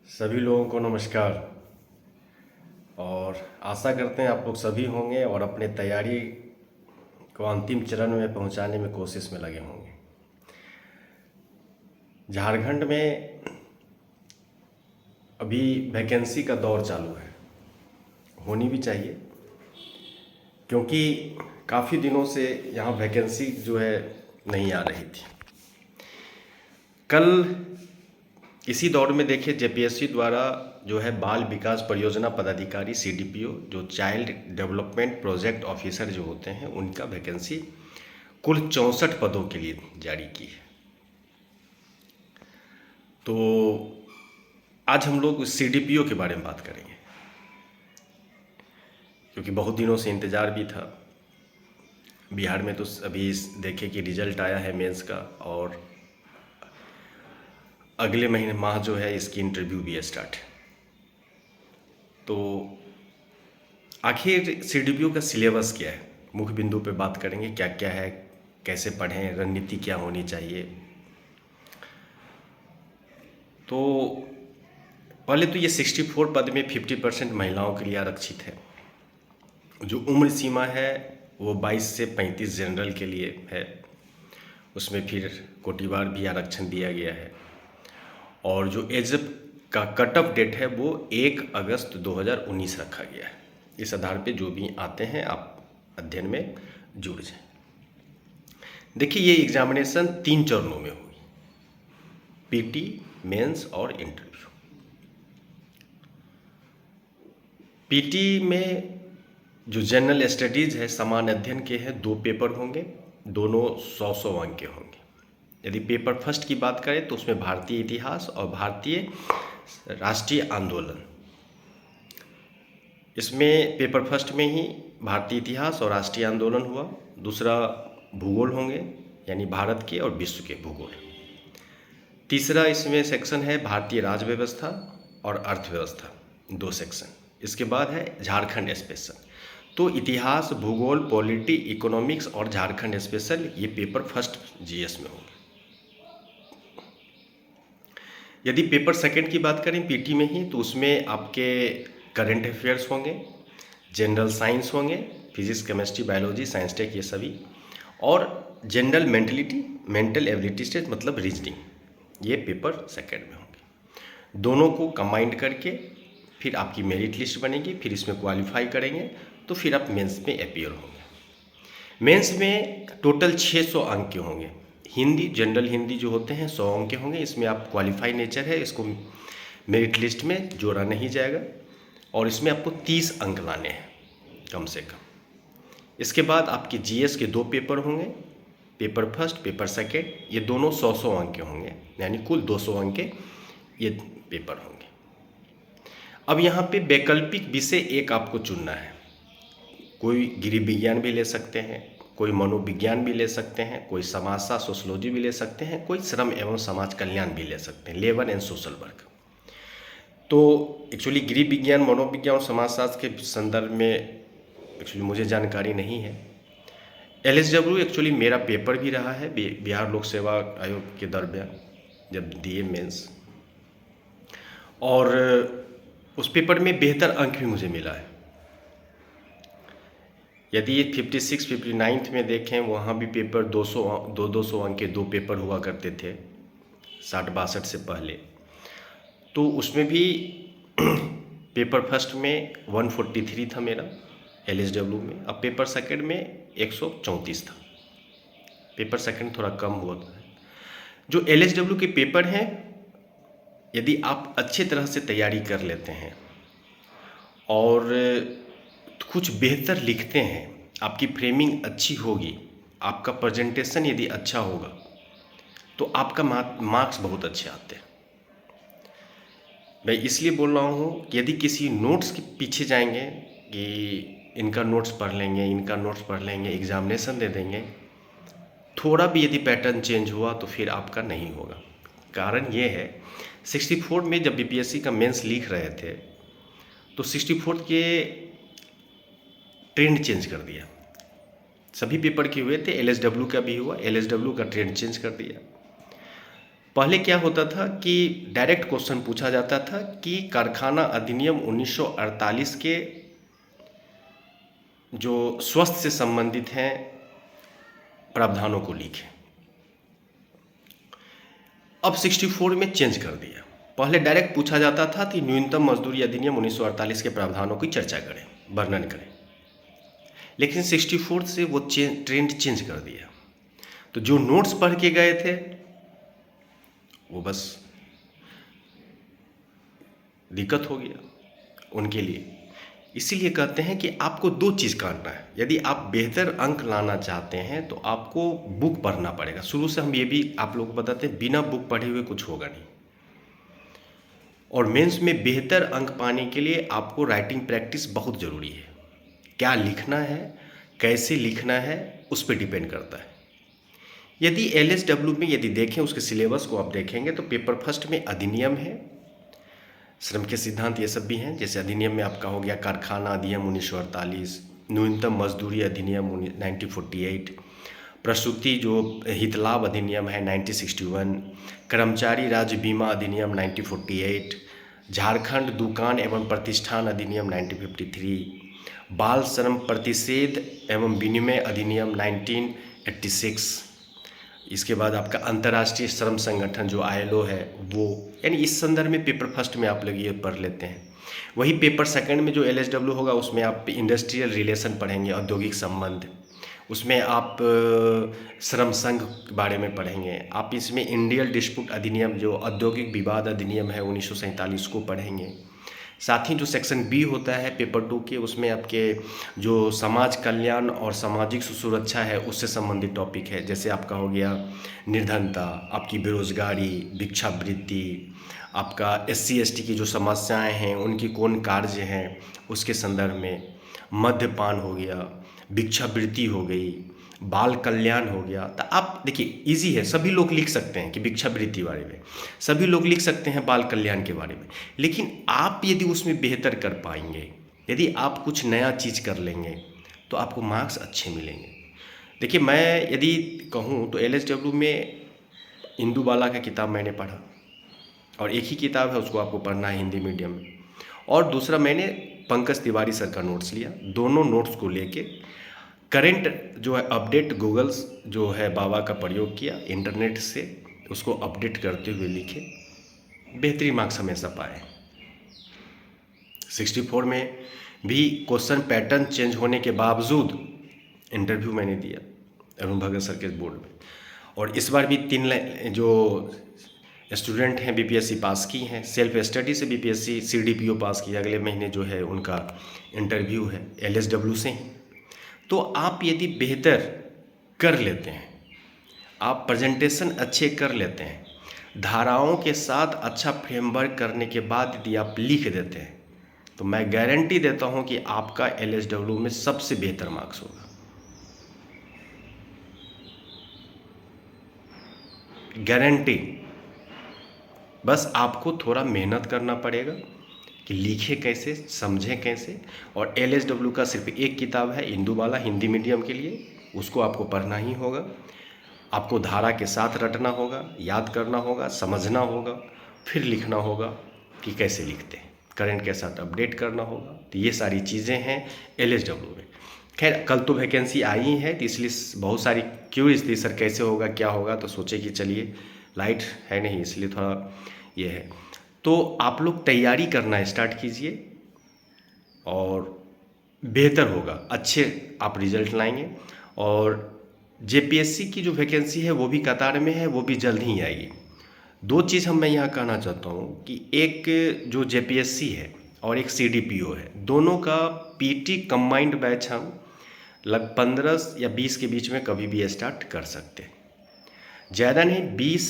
सभी लोगों को नमस्कार। और आशा करते हैं आप लोग सभी होंगे और अपने तैयारी को अंतिम चरण में पहुंचाने में कोशिश में लगे होंगे। झारखंड में अभी वैकेंसी का दौर चालू है, होनी भी चाहिए, क्योंकि काफ़ी दिनों से यहाँ वैकेंसी जो है नहीं आ रही थी। कल इसी दौर में देखिए जेपीएससी द्वारा जो है बाल विकास परियोजना पदाधिकारी सीडीपीओ, जो चाइल्ड डेवलपमेंट प्रोजेक्ट ऑफिसर जो होते हैं, उनका वैकेंसी कुल 64 पदों के लिए जारी की है। तो आज हम लोग सीडीपीओ के बारे में बात करेंगे, क्योंकि बहुत दिनों से इंतज़ार भी था। बिहार में तो अभी देखे कि रिजल्ट आया है मेंस का, और अगले महीने माह जो है इसकी इंटरव्यू भी स्टार्ट है। तो आखिर सीडीपीओ का सिलेबस क्या है, मुख्य बिंदु पे बात करेंगे। क्या क्या है, कैसे पढ़ें, रणनीति क्या होनी चाहिए। तो पहले तो ये 64 पद में 50% महिलाओं के लिए आरक्षित है। जो उम्र सीमा है वो 22 से 35 जनरल के लिए है। उसमें फिर कोटिवार भी आरक्षण दिया गया है। और जो एज का कट ऑफ डेट है वो 1 अगस्त 2019 रखा गया है। इस आधार पे जो भी आते हैं आप अध्ययन में जुड़ जाएं। देखिए, ये एग्जामिनेशन 3 चरणों में होगी, पीटी, मेंस और इंटरव्यू। पीटी में जो जनरल स्टडीज है, सामान्य अध्ययन के हैं, 2 पेपर होंगे, दोनों 100 अंक के होंगे। यदि पेपर फर्स्ट की बात करें तो उसमें भारतीय इतिहास और भारतीय राष्ट्रीय आंदोलन। इसमें पेपर फर्स्ट में ही भारतीय इतिहास और राष्ट्रीय आंदोलन हुआ। दूसरा भूगोल होंगे, यानी भारत के और विश्व के भूगोल। तीसरा इसमें सेक्शन है भारतीय राज्य व्यवस्था और अर्थव्यवस्था, 2 सेक्शन। इसके बाद है झारखंड स्पेशल। तो इतिहास, भूगोल, पॉलिटी, इकोनॉमिक्स और झारखंड स्पेशल, ये पेपर फर्स्ट जीएस में होंगे। यदि पेपर सेकंड की बात करें पीटी में ही, तो उसमें आपके करंट अफेयर्स होंगे, जनरल साइंस होंगे, physics, chemistry, biology, science tech, ये सभी, और जनरल मेंटल एबिलिटी टेस्ट मतलब रीजनिंग, ये पेपर सेकंड में होंगे। दोनों को कंबाइंड करके फिर आपकी मेरिट लिस्ट बनेगी, फिर इसमें क्वालिफाई करेंगे तो फिर आप मेंस में अपीयर होंगे। मेंस में टोटल 600 अंक के होंगे। हिंदी, जनरल हिंदी जो होते हैं 100 अंक के होंगे। इसमें आप क्वालिफाई नेचर है, इसको मेरिट लिस्ट में जोड़ा नहीं जाएगा, और इसमें आपको 30 अंक लाने हैं कम से कम। इसके बाद आपके जीएस के 2 पेपर होंगे, पेपर फर्स्ट, पेपर सेकेंड, ये दोनों 100 अंक के होंगे, यानी कुल 200 अंक के ये पेपर होंगे। अब यहाँ पे वैकल्पिक विषय एक आपको चुनना है। कोई गृह विज्ञान भी ले सकते हैं, कोई मनोविज्ञान भी ले सकते हैं, कोई समाजशास्त्र सोशलॉजी भी ले सकते हैं, कोई श्रम एवं समाज कल्याण भी ले सकते हैं, लेबर एंड सोशल वर्क। तो एक्चुअली गृह विज्ञान, मनोविज्ञान और समाजशास्त्र के संदर्भ में एक्चुअली मुझे जानकारी नहीं है। एलएसडब्ल्यू एक्चुअली मेरा पेपर भी रहा है बिहार लोक सेवा आयोग के दरमियान, जब दिए मेंस, और उस पेपर में बेहतर अंक भी मुझे मिला है। यदि 56, 59 में देखें, वहाँ भी पेपर 200 अंक के 2 पेपर हुआ करते थे 60-62 से पहले। तो उसमें भी पेपर फर्स्ट में 143 था मेरा एलएसडब्ल्यू में। अब पेपर सेकंड में 134 था। पेपर सेकंड थोड़ा कम हुआ था। जो एलएसडब्ल्यू के पेपर हैं, यदि आप अच्छे तरह से तैयारी कर लेते हैं और कुछ बेहतर लिखते हैं, आपकी फ्रेमिंग अच्छी होगी, आपका प्रेजेंटेशन यदि अच्छा होगा, तो आपका मार्क्स बहुत अच्छे आते हैं। मैं इसलिए बोल रहा हूँ कि यदि किसी नोट्स के पीछे जाएंगे कि इनका नोट्स पढ़ लेंगे, इनका नोट्स पढ़ लेंगे, एग्जामिनेशन दे देंगे, थोड़ा भी यदि पैटर्न चेंज हुआ तो फिर आपका नहीं होगा। कारण ये है, 64 में जब बीपीएससी का मेंस लिख रहे थे तो 64 के ट्रेंड चेंज कर दिया। सभी पेपर के हुए थे, एलएसडब्ल्यू का भी हुआ, एलएसडब्ल्यू का ट्रेंड चेंज कर दिया। पहले क्या होता था कि डायरेक्ट क्वेश्चन पूछा जाता था कि कारखाना अधिनियम 1948 के जो स्वास्थ्य से संबंधित हैं प्रावधानों को लिखें। अब 64 में चेंज कर दिया। पहले डायरेक्ट पूछा जाता था कि न्यूनतम मजदूरी अधिनियम 1948 के प्रावधानों की चर्चा करें, वर्णन करें, लेकिन 64 से वो ट्रेंड चेंज कर दिया। तो जो नोट्स पढ़ के गए थे वो बस दिक्कत हो गया उनके लिए। इसीलिए कहते हैं कि आपको दो चीज़ करना है। यदि आप बेहतर अंक लाना चाहते हैं तो आपको बुक पढ़ना पड़ेगा। शुरू से हम ये भी आप लोगों को बताते हैं, बिना बुक पढ़े हुए कुछ होगा नहीं। और मेंस में बेहतर अंक पाने के लिए आपको राइटिंग प्रैक्टिस बहुत ज़रूरी है। क्या लिखना है, कैसे लिखना है, उस पर डिपेंड करता है। यदि LSW में यदि देखें उसके सिलेबस को आप देखेंगे तो पेपर फर्स्ट में अधिनियम है, श्रम के सिद्धांत ये सब भी हैं। जैसे अधिनियम में आपका हो गया कारखाना अधिनियम 1948, न्यूनतम मजदूरी अधिनियम 1948, प्रसूति जो हितलाभ अधिनियम है 1961, कर्मचारी राज्य बीमा अधिनियम 1948, झारखंड दुकान एवं प्रतिष्ठान अधिनियम 1953, बाल श्रम प्रतिषेध एवं विनिमय अधिनियम 1986। इसके बाद आपका अंतर्राष्ट्रीय श्रम संगठन जो ILO है वो, यानी इस संदर्भ में पेपर फर्स्ट में आप लोग ये पढ़ लेते हैं। वही पेपर सेकंड में जो LSW होगा उसमें आप इंडस्ट्रियल रिलेशन पढ़ेंगे, औद्योगिक संबंध। उसमें आप श्रम संघ के बारे में पढ़ेंगे। आप इसमें इंडियन डिस्प्यूट अधिनियम जो औद्योगिक विवाद अधिनियम है 1947 को पढ़ेंगे। साथ ही जो सेक्शन B होता है पेपर 2 के, उसमें आपके जो समाज कल्याण और सामाजिक सुरक्षा है उससे संबंधित टॉपिक है। जैसे आपका हो गया निर्धनता, आपकी बेरोजगारी, भिक्षावृत्ति, आपका SC ST की जो समस्याएं हैं उनकी कौन कार्य हैं उसके संदर्भ में, मद्यपान हो गया, भिक्षावृत्ति हो गई, बाल कल्याण हो गया। तो आप देखिए इजी है, सभी लोग लिख सकते हैं कि भिक्षावृत्ति बारे में, सभी लोग लिख सकते हैं बाल कल्याण के बारे में। लेकिन आप यदि उसमें बेहतर कर पाएंगे, यदि आप कुछ नया चीज़ कर लेंगे तो आपको मार्क्स अच्छे मिलेंगे। देखिए मैं यदि कहूँ तो LSW में इंदुबाला का किताब मैंने पढ़ा, और एक ही किताब है उसको आपको पढ़ना है हिंदी मीडियम में, और दूसरा मैंने पंकज तिवारी सर का नोट्स लिया। दोनों नोट्स को लेके करंट जो है अपडेट गूगल्स जो है बाबा का प्रयोग किया, इंटरनेट से उसको अपडेट करते हुए लिखे, बेहतरीन मार्क्स हमेशा पाए। 64 में भी क्वेश्चन पैटर्न चेंज होने के बावजूद इंटरव्यू मैंने दिया अरुण भगत सर के बोर्ड में, और इस बार भी 3 जो स्टूडेंट हैं BPSC पास की हैं, सेल्फ स्टडी से BPSC CDPO पास किया, अगले महीने जो है उनका इंटरव्यू है LSW से ही। तो आप यदि बेहतर कर लेते हैं, आप प्रेजेंटेशन अच्छे कर लेते हैं, धाराओं के साथ अच्छा फ्रेमवर्क करने के बाद यदि आप लिख देते हैं, तो मैं गारंटी देता हूं कि आपका LSW में सबसे बेहतर मार्क्स होगा। गारंटी। बस आपको थोड़ा मेहनत करना पड़ेगा कि लिखे कैसे, समझे कैसे। और LSW का सिर्फ एक किताब है इंदुबाला हिंदी मीडियम के लिए, उसको आपको पढ़ना ही होगा। आपको धारा के साथ रटना होगा, याद करना होगा, समझना होगा, फिर लिखना होगा कि कैसे लिखते हैं, करंट के साथ अपडेट करना होगा। तो ये सारी चीज़ें हैं LSW में। खैर कल तो वैकेंसी आई है तो इसलिए बहुत सारी क्यूरीज थी, सर कैसे होगा क्या होगा, तो सोचे कि चलिए लाइट है नहीं इसलिए थोड़ा ये है। तो आप लोग तैयारी करना स्टार्ट कीजिए और बेहतर होगा, अच्छे आप रिजल्ट लाएंगे। और JPSC की जो वैकेंसी है वो भी कतार में है, वो भी जल्द ही आएगी। दो चीज़ मैं यहाँ कहना चाहता हूँ कि एक जो JPSC है और एक CDPO है, दोनों का PT कंबाइंड बैच हम लगभग 15 या 20 के बीच में कभी भी स्टार्ट कर सकते हैं। ज़्यादा नहीं, 20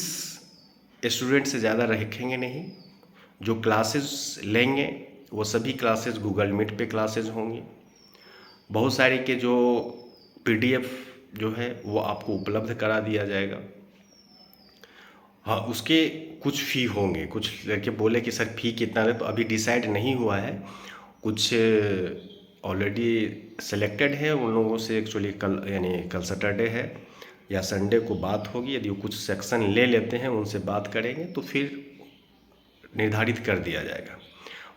स्टूडेंट से ज़्यादा रखेंगे नहीं। जो क्लासेस लेंगे वो सभी क्लासेस गूगल मीट पे क्लासेस होंगी। बहुत सारे के जो PDF जो है वो आपको उपलब्ध करा दिया जाएगा। हाँ, उसके कुछ फ़ी होंगे। कुछ लड़के बोले कि सर फ़ी कितना है, तो अभी डिसाइड नहीं हुआ है। कुछ ऑलरेडी सेलेक्टेड है, उन लोगों से एक्चुअली कल यानी कल सैटरडे है या संडे को बात होगी। यदि वो कुछ सेक्शन ले लेते हैं, उनसे बात करेंगे तो फिर निर्धारित कर दिया जाएगा।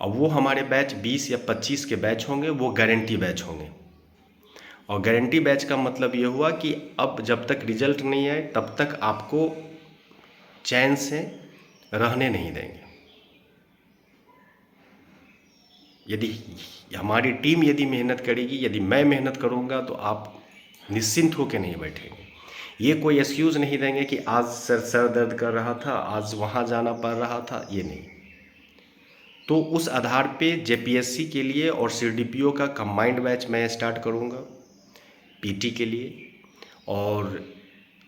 और वो हमारे बैच 20 या 25 के बैच होंगे, वो गारंटी बैच होंगे। और गारंटी बैच का मतलब ये हुआ कि अब जब तक रिजल्ट नहीं आए तब तक आपको चैन से रहने नहीं देंगे। यदि हमारी टीम यदि मेहनत करेगी, यदि मैं मेहनत करूँगा, तो आप निश्चिंत होकर नहीं बैठेंगे। ये कोई एक्सक्यूज़ नहीं देंगे कि आज सर दर्द कर रहा था, आज वहाँ जाना पड़ रहा था, ये नहीं। तो उस आधार पे जेपीएससी के लिए और सीडीपीओ का कंबाइंड बैच मैं स्टार्ट करूँगा पीटी के लिए, और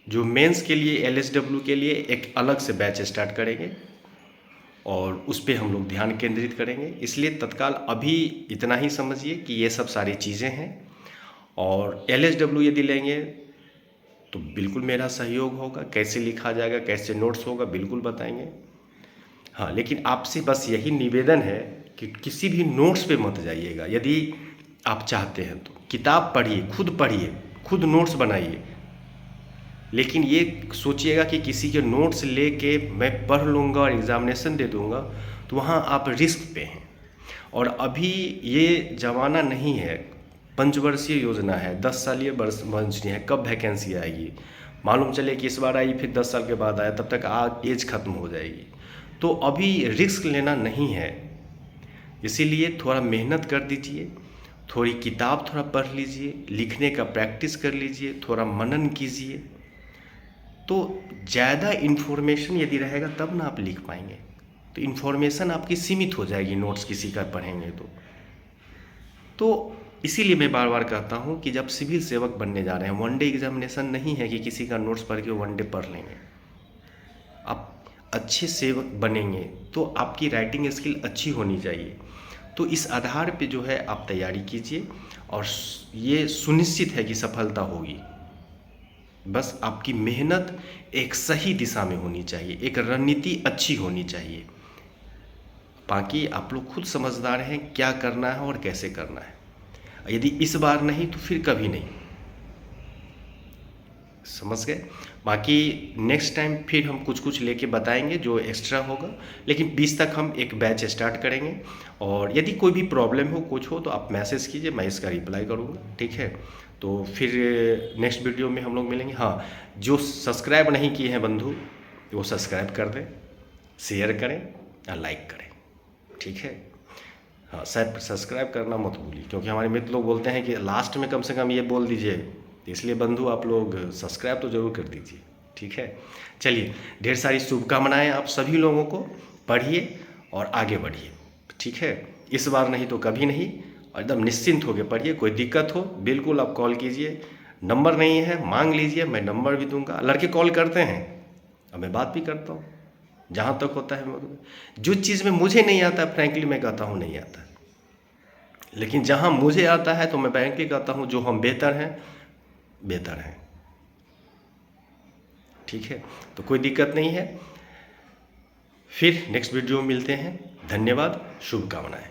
जो मेंस के लिए एलएसडब्ल्यू के लिए एक अलग से बैच स्टार्ट करेंगे और उस पर हम लोग ध्यान केंद्रित करेंगे। इसलिए तत्काल अभी इतना ही समझिए कि ये सब सारी चीज़ें हैं। और एलएसडब्ल्यू यदि लेंगे तो बिल्कुल मेरा सहयोग होगा, कैसे लिखा जाएगा, कैसे नोट्स होगा, बिल्कुल बताएंगे। हाँ, लेकिन आपसे बस यही निवेदन है कि किसी भी नोट्स पे मत जाइएगा। यदि आप चाहते हैं तो किताब पढ़िए, खुद नोट्स बनाइए, लेकिन ये सोचिएगा कि किसी के नोट्स लेके मैं पढ़ लूँगा और एग्ज़ामिनेशन दे दूँगा, तो वहाँ आप रिस्क पे हैं। और अभी ये ज़माना नहीं है, पंचवर्षीय योजना है, 10 सालीय वर्ष है, कब वैकेंसी आएगी, मालूम चले कि इस बार आई फिर 10 साल के बाद आया, तब तक एज ख़त्म हो जाएगी। तो अभी रिस्क लेना नहीं है, इसीलिए थोड़ा मेहनत कर दीजिए, थोड़ी किताब थोड़ा पढ़ लीजिए, लिखने का प्रैक्टिस कर लीजिए, थोड़ा मनन कीजिए। तो ज़्यादा इन्फॉर्मेशन यदि रहेगा तब ना आप लिख पाएंगे। तो इन्फॉर्मेशन आपकी सीमित हो जाएगी नोट्स किसी का पढ़ेंगे तो इसीलिए मैं बार बार कहता हूँ कि जब सिविल सेवक बनने जा रहे हैं, वन डे एग्जामिनेशन नहीं है कि किसी का नोट्स पढ़ के वन डे पढ़ लेंगे। आप अच्छे सेवक बनेंगे तो आपकी राइटिंग स्किल अच्छी होनी चाहिए। तो इस आधार पे जो है आप तैयारी कीजिए और ये सुनिश्चित है कि सफलता होगी। बस आपकी मेहनत एक सही दिशा में होनी चाहिए, एक रणनीति अच्छी होनी चाहिए। बाकी आप लोग खुद समझदार हैं क्या करना है और कैसे करना है। यदि इस बार नहीं तो फिर कभी नहीं, समझ गए। बाकी नेक्स्ट टाइम फिर हम कुछ लेके बताएंगे जो एक्स्ट्रा होगा, लेकिन 20 तक हम एक बैच स्टार्ट करेंगे। और यदि कोई भी प्रॉब्लम हो, कुछ हो, तो आप मैसेज कीजिए, मैं इसका रिप्लाई करूँगा, ठीक है। तो फिर नेक्स्ट वीडियो में हम लोग मिलेंगे। हाँ, जो सब्सक्राइब नहीं किए हैं बंधु, वो सब्सक्राइब कर दें, शेयर करें और लाइक करें, ठीक है। हाँ, सब्सक्राइब करना मत भूलिए, क्योंकि हमारे मित्र लोग बोलते हैं कि लास्ट में कम से कम ये बोल दीजिए, तो इसलिए बंधु आप लोग सब्सक्राइब तो ज़रूर कर दीजिए, ठीक है। चलिए, ढेर सारी शुभकामनाएं आप सभी लोगों को। पढ़िए और आगे बढ़िए, ठीक है। इस बार नहीं तो कभी नहीं, और एकदम निश्चिंत होकर पढ़िए। कोई दिक्कत हो बिल्कुल आप कॉल कीजिए, नंबर नहीं है मांग लीजिए, मैं नंबर भी दूंगा। लड़के कॉल करते हैं और मैं बात भी करता हूँ, जहाँ तक होता है। जो चीज़ में मुझे नहीं आता, फ्रैंकली मैं कहता हूँ नहीं आता, लेकिन जहाँ मुझे आता है तो मैं फ्रैंकली कहता हूँ जो हम बेहतर हैं, ठीक है। तो कोई दिक्कत नहीं है। फिर नेक्स्ट वीडियो में मिलते हैं। धन्यवाद, शुभकामनाएं।